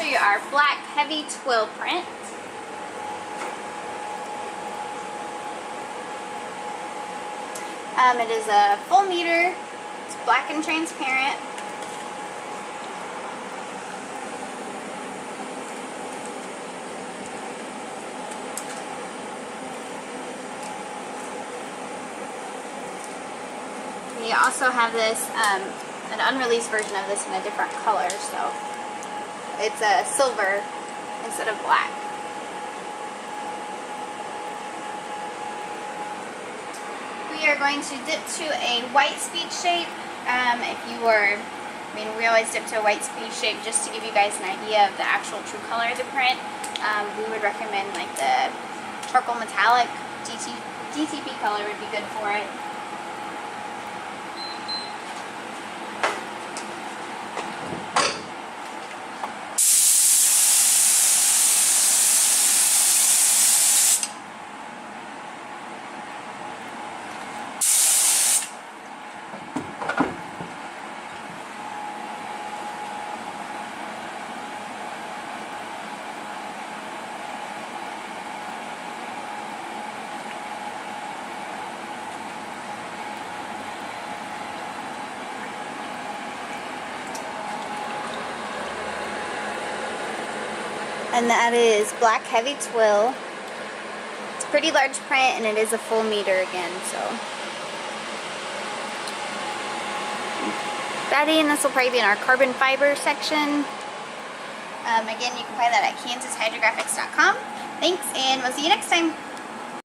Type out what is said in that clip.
you our black heavy twill print. It is a full meter. It's black and transparent. We also have this, an unreleased version of this in a different color, so it's a silver instead of black. We are going to dip to a white speed shape. We always dip to a white speed shape just to give you guys an idea of the actual true color of the print. We would recommend like the charcoal metallic DTP color would be good for it. And that is black heavy twill. It's a pretty large print and it is a full meter again, so. Betty, and this will probably be in our carbon fiber section. Again, you can find that at KansasHydrographics.com. Thanks, and we'll see you next time.